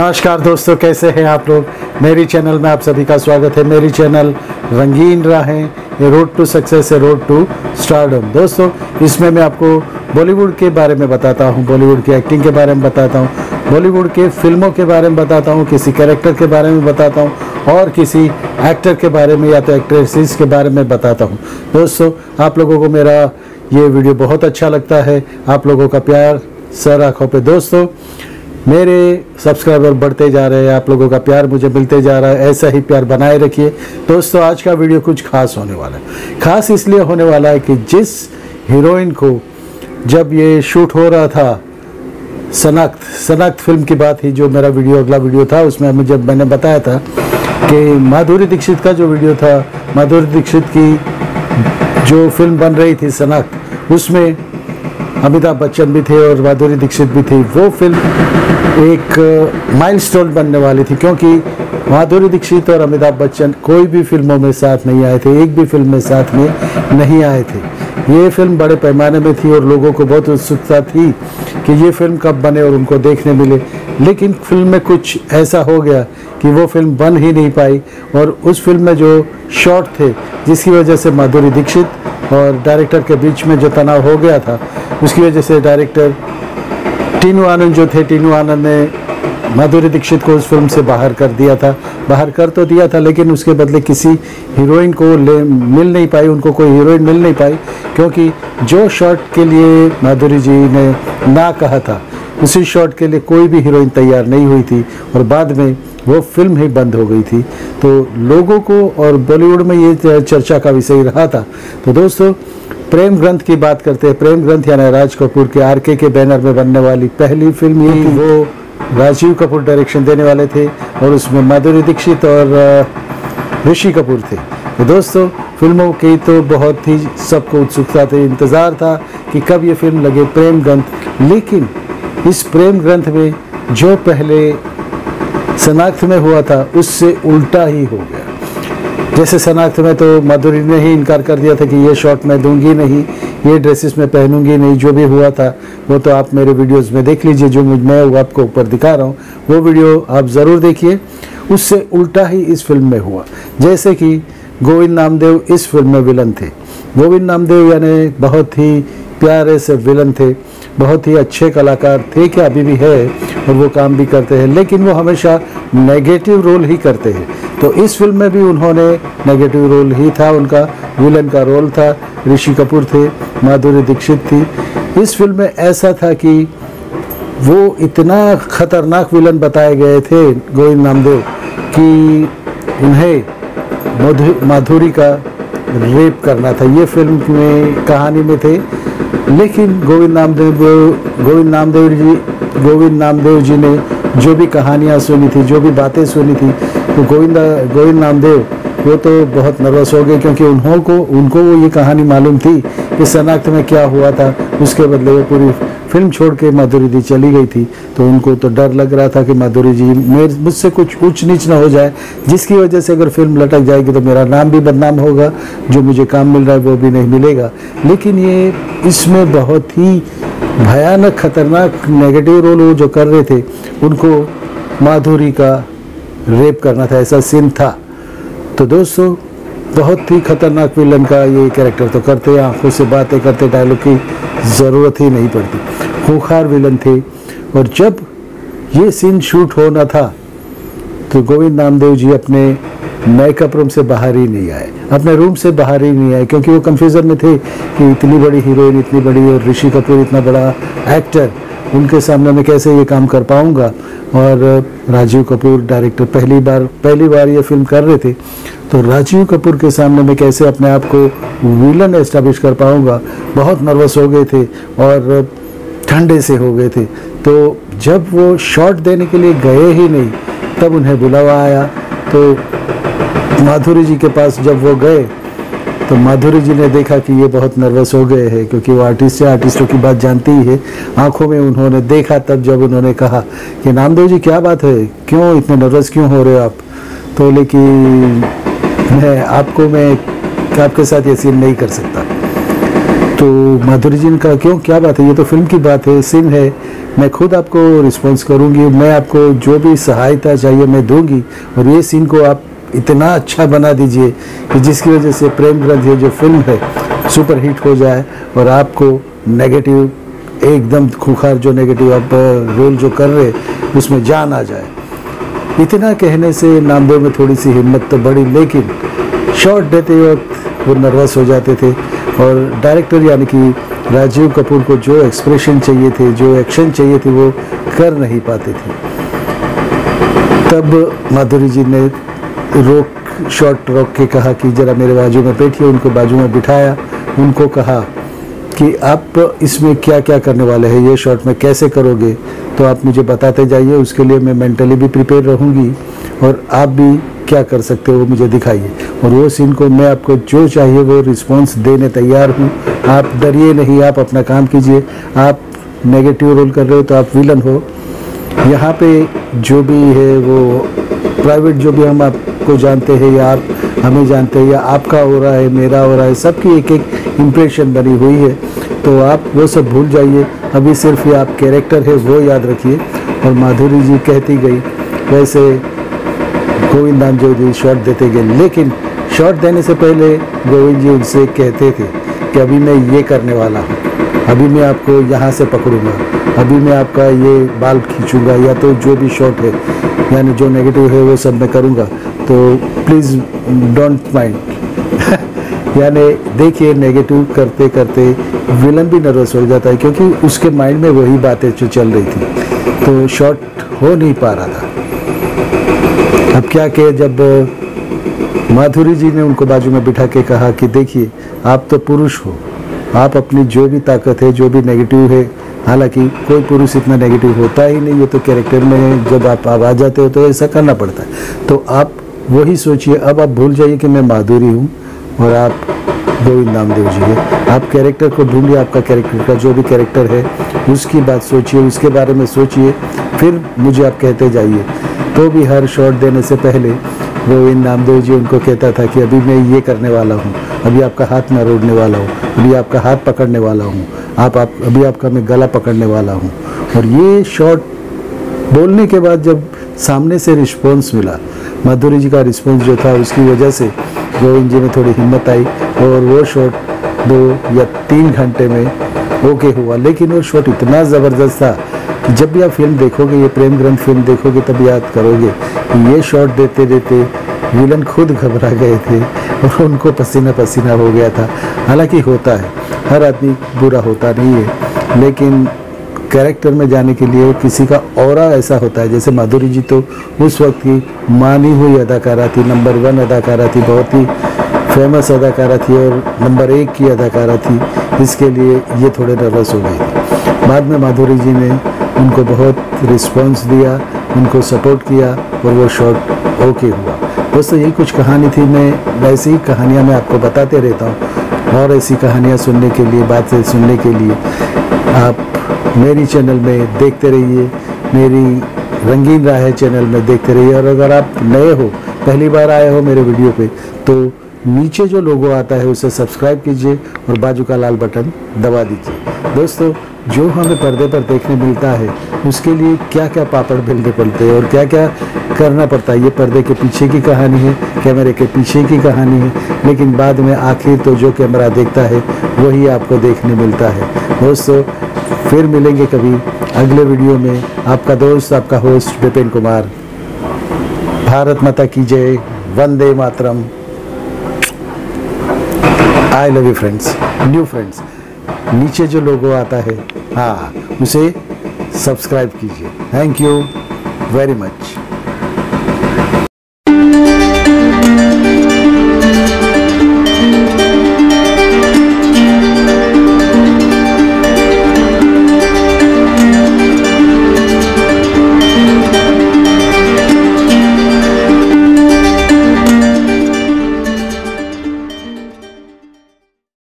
नमस्कार दोस्तों, कैसे हैं आप लोग। मेरी चैनल में आप सभी का स्वागत है। मेरी चैनल रंगीन राहें, ये रोड टू सक्सेस है, रोड टू स्टारडम। दोस्तों, इसमें मैं आपको बॉलीवुड के बारे में बताता हूँ, बॉलीवुड की एक्टिंग के बारे में बताता हूँ, बॉलीवुड के फिल्मों के बारे में बताता हूँ, किसी कैरेक्टर के बारे में बताता हूँ और किसी एक्टर के बारे में या तो एक्ट्रेसेस के बारे में बताता हूँ। दोस्तों, आप लोगों को मेरा ये वीडियो बहुत अच्छा लगता है, आप लोगों का प्यार सर आँखों पे। दोस्तों, मेरे सब्सक्राइबर बढ़ते जा रहे हैं, आप लोगों का प्यार मुझे मिलते जा रहा है, ऐसा ही प्यार बनाए रखिए। दोस्तों, आज का वीडियो कुछ खास होने वाला है। खास इसलिए होने वाला है कि जिस हीरोइन को जब ये शूट हो रहा था, सनक्त फिल्म की बात ही, जो मेरा वीडियो अगला वीडियो था, उसमें जब मैंने बताया था कि माधुरी दीक्षित का जो वीडियो था, माधुरी दीक्षित की जो फिल्म बन रही थी सनक्त, उसमें अमिताभ बच्चन भी थे और माधुरी दीक्षित भी थी। वो फिल्म एक माइलस्टोन बनने वाली थी, क्योंकि माधुरी दीक्षित और अमिताभ बच्चन कोई भी फिल्मों में साथ नहीं आए थे, एक भी फिल्म में साथ में नहीं आए थे। ये फिल्म बड़े पैमाने में थी और लोगों को बहुत उत्सुकता थी कि ये फिल्म कब बने और उनको देखने मिले। लेकिन फिल्म में कुछ ऐसा हो गया कि वो फिल्म बन ही नहीं पाई और उस फिल्म में जो शॉट थे, जिसकी वजह से माधुरी दीक्षित और डायरेक्टर के बीच में जो तनाव हो गया था, उसकी वजह से डायरेक्टर टीनू आनंद जो थे, टीनू आनंद ने माधुरी दीक्षित को उस फिल्म से बाहर कर दिया था। बाहर कर तो दिया था, लेकिन उसके बदले किसी हीरोइन को मिल नहीं पाई, उनको कोई हीरोइन मिल नहीं पाई, क्योंकि जो शॉट के लिए माधुरी जी ने ना कहा था, उसी शॉट के लिए कोई भी हीरोइन तैयार नहीं हुई थी और बाद में वो फिल्म ही बंद हो गई थी। तो लोगों को और बॉलीवुड में ये चर्चा का विषय रहा था। तो दोस्तों, प्रेम ग्रंथ की बात करते हैं। प्रेम ग्रंथ यानी राज कपूर के आरके के बैनर में बनने वाली पहली फिल्म ये थी। वो राजीव कपूर डायरेक्शन देने वाले थे और उसमें माधुरी दीक्षित और ऋषि कपूर थे। तो दोस्तों, फिल्मों की तो बहुत ही सबको उत्सुकता थी, इंतज़ार था कि कब ये फिल्म लगे, प्रेम ग्रंथ। लेकिन इस प्रेम ग्रंथ में जो पहले सनक्त में हुआ था, उससे उल्टा ही हो गया। जैसे सनक्त में तो माधुरी ने ही इनकार कर दिया था कि ये शॉट मैं दूंगी नहीं, ये ड्रेसेस मैं पहनूंगी नहीं। जो भी हुआ था वो तो आप मेरे वीडियोस में देख लीजिए, जो मैं वो आपको ऊपर दिखा रहा हूँ, वो वीडियो आप ज़रूर देखिए। उससे उल्टा ही इस फिल्म में हुआ। जैसे कि गोविंद नामदेव इस फिल्म में विलन थे। गोविंद नामदेव यानी बहुत ही प्यारे से विलन थे, बहुत ही अच्छे कलाकार थे, क्या अभी भी है और वो काम भी करते हैं, लेकिन वो हमेशा नेगेटिव रोल ही करते हैं। तो इस फिल्म में भी उन्होंने नेगेटिव रोल ही था, उनका विलन का रोल था। ऋषि कपूर थे, माधुरी दीक्षित थी। इस फिल्म में ऐसा था कि वो इतना खतरनाक विलन बताए गए थे गोविंद नामदेव कि उन्हें माधुरी का रेप करना था, ये फिल्म में कहानी में थे। लेकिन गोविंद नामदेव जी ने जो भी कहानियाँ सुनी थी, जो भी बातें सुनी थी, तो गोविंद नामदेव वो तो बहुत नर्वस हो गए, क्योंकि उनको वो ये कहानी मालूम थी कि सनक्त में क्या हुआ था। उसके बदले वो पूरी फिल्म छोड़ के माधुरी जी चली गई थी। तो उनको तो डर लग रहा था कि माधुरी जी मुझसे कुछ ऊंच नीच ना हो जाए, जिसकी वजह से अगर फिल्म लटक जाएगी तो मेरा नाम भी बदनाम होगा, जो मुझे काम मिल रहा है वो भी नहीं मिलेगा। लेकिन ये इसमें बहुत ही भयानक खतरनाक नेगेटिव रोल वो जो कर रहे थे, उनको माधुरी का रेप करना था, ऐसा सीन था। तो दोस्तों, बहुत ही खतरनाक विलन का ये कैरेक्टर तो करते, आंखों से बातें करते, डायलॉग की ज़रूरत ही नहीं पड़ती, खूंखार विलन थे। और जब ये सीन शूट होना था तो गोविंद नामदेव जी अपने मेकअप रूम से बाहर ही नहीं आए, अपने रूम से बाहर ही नहीं आए, क्योंकि वो कंफ्यूजन में थे कि इतनी बड़ी हीरोइन, इतनी बड़ी, और ऋषि कपूर इतना बड़ा एक्टर, उनके सामने मैं कैसे ये काम कर पाऊंगा। और राजीव कपूर डायरेक्टर पहली बार ये फिल्म कर रहे थे, तो राजीव कपूर के सामने मैं कैसे अपने आप को विलन एस्टैब्लिश कर पाऊंगा। बहुत नर्वस हो गए थे और ठंडे से हो गए थे। तो जब वो शॉट देने के लिए गए ही नहीं, तब उन्हें बुलावा आया। तो माधुरी जी के पास जब वो गए तो माधुरी जी ने देखा कि ये बहुत नर्वस हो गए हैं, क्योंकि वो आर्टिस्ट है, आर्टिस्टों की बात जानती ही है। आंखों में उन्होंने देखा, तब जब उन्होंने कहा कि नामदेव जी क्या बात है, क्यों इतने नर्वस क्यों हो रहे हो आप। तो लेकिन मैं आपके साथ ये सीन नहीं कर सकता। तो माधुरी जी ने कहा क्यों, क्या बात है, ये तो फिल्म की बात है, सीन है। मैं खुद आपको रिस्पॉन्स करूँगी, मैं आपको जो भी सहायता चाहिए मैं दूंगी, और ये सीन को आप इतना अच्छा बना दीजिए कि जिसकी वजह से प्रेम ग्रंथ ये जो फिल्म है सुपर हिट हो जाए और आपको नेगेटिव एकदम खुखार जो नेगेटिव आप रोल जो कर रहे उसमें जान आ जाए। इतना कहने से नामदेव में थोड़ी सी हिम्मत तो बढ़ी, लेकिन शॉट देते वक्त वो नर्वस हो जाते थे और डायरेक्टर यानी कि राजीव कपूर को जो एक्सप्रेशन चाहिए थे, जो एक्शन चाहिए थे, वो कर नहीं पाते थे। तब माधुरी जी ने शॉट रोक के कहा कि ज़रा मेरे बाजू में बैठिए, उनको बाजू में बिठाया, उनको कहा कि आप इसमें क्या क्या करने वाले हैं, ये शॉट में कैसे करोगे तो आप मुझे बताते जाइए, उसके लिए मैं मेंटली भी प्रिपेयर रहूँगी और आप भी क्या कर सकते हो वो मुझे दिखाइए, और वो सीन को मैं आपको जो चाहिए वो रिस्पॉन्स देने तैयार हूँ। आप डरिए नहीं, आप अपना काम कीजिए। आप नेगेटिव रोल कर रहे हो तो आप विलन हो। यहाँ पे जो भी है वो प्राइवेट जो भी हम आपको जानते हैं या आप हमें जानते हैं या आपका हो रहा है, मेरा हो रहा है, सबकी एक एक इम्प्रेशन बनी हुई है, तो आप वो सब भूल जाइए। अभी सिर्फ ये आप कैरेक्टर है वो याद रखिए। और माधुरी जी कहती गई, वैसे गोविंद राम जी शॉट देते गए, लेकिन शॉट देने से पहले गोविंद जी उनसे कहते थे कि अभी मैं ये करने वाला हूँ, अभी मैं आपको यहाँ से पकड़ूंगा, अभी मैं आपका ये बाल खींचूंगा, या तो जो भी शॉट है यानी जो नेगेटिव है वो सब मैं करूँगा, तो प्लीज़ डोंट माइंड। यानी देखिए, नेगेटिव करते करते विलन भी नर्वस हो जाता है क्योंकि उसके माइंड में वही बातें जो चल रही थी, तो शॉट हो नहीं पा रहा था। अब क्या कि जब माधुरी जी ने उनको बाजू में बिठा के कहा कि देखिए आप तो पुरुष हो, आप अपनी जो भी ताकत है, जो भी नेगेटिव है, हालांकि कोई पुरुष इतना नेगेटिव होता ही नहीं, ये तो कैरेक्टर में जब आप आ जाते हो तो ऐसा करना पड़ता है, तो आप वही सोचिए। अब आप भूल जाइए कि मैं माधुरी हूँ और आप गोविंद नामदेव जी है। आप कैरेक्टर को ढूंढिए, आपका कैरेक्टर का जो भी कैरेक्टर है उसकी बात सोचिए, उसके बारे में सोचिए, फिर मुझे आप कहते जाइए। तो भी हर शॉट देने से पहले गोविंद नामदेव जी उनको कहता था कि अभी मैं ये करने वाला हूँ, अभी आपका हाथ मैं रोड़ने वाला हूँ, अभी आपका हाथ पकड़ने वाला हूँ, अभी आपका मैं गला पकड़ने वाला हूँ। और ये शॉट बोलने के बाद जब सामने से रिस्पॉन्स मिला, माधुरी जी का रिस्पॉन्स जो था, उसकी वजह से गोविंद जी में थोड़ी हिम्मत आई और वो शॉट 2 या 3 घंटे में ओके हुआ। लेकिन वो शॉट इतना ज़बरदस्त था कि जब भी आप फिल्म देखोगे, ये प्रेम ग्रंथ फिल्म देखोगे, तब याद करोगे कि ये शॉट देते देते विलन खुद घबरा गए थे और उनको पसीना पसीना हो गया था। हालांकि होता है, हर आदमी बुरा होता नहीं है, लेकिन कैरेक्टर में जाने के लिए किसी का ऑरा ऐसा होता है। जैसे माधुरी जी तो उस वक्त की मानी हुई अदाकारा थी, नंबर 1 अदाकारा थी, बहुत ही फेमस अदाकारा थी और नंबर 1 की अदाकारा थी, इसके लिए ये थोड़े नर्वस हो गए थे। बाद में माधुरी जी ने उनको बहुत रिस्पॉन्स दिया, उनको सपोर्ट किया और वो शॉट ओके हुआ। दोस्तों यही कुछ कहानी थी। मैं वैसी ही कहानियाँ मैं आपको बताते रहता हूँ और ऐसी कहानियाँ सुनने के लिए, बातें सुनने के लिए आप मेरी चैनल में देखते रहिए, मेरी रंगीन राह चैनल में देखते रहिए। और अगर आप नए हो, पहली बार आए हो मेरे वीडियो पे, तो नीचे जो लोगो आता है उसे सब्सक्राइब कीजिए और बाजू का लाल बटन दबा दीजिए। दोस्तों जो हमें पर्दे पर देखने मिलता है उसके लिए क्या क्या पापड़ बेलने पड़ते हैं और क्या क्या करना पड़ता है, ये पर्दे के पीछे की कहानी है, कैमरे के पीछे की कहानी है, लेकिन बाद में आखिर तो जो कैमरा देखता है वही आपको देखने मिलता है। दोस्तों फिर मिलेंगे कभी अगले वीडियो में। आपका दोस्त, आपका होस्ट विपिन कुमार। भारत माता की जय, Vande Mataram. I love you friends, new friends. नीचे जो लोगो आता है, हाँ, उसे सब्सक्राइब कीजिए। Thank you very much.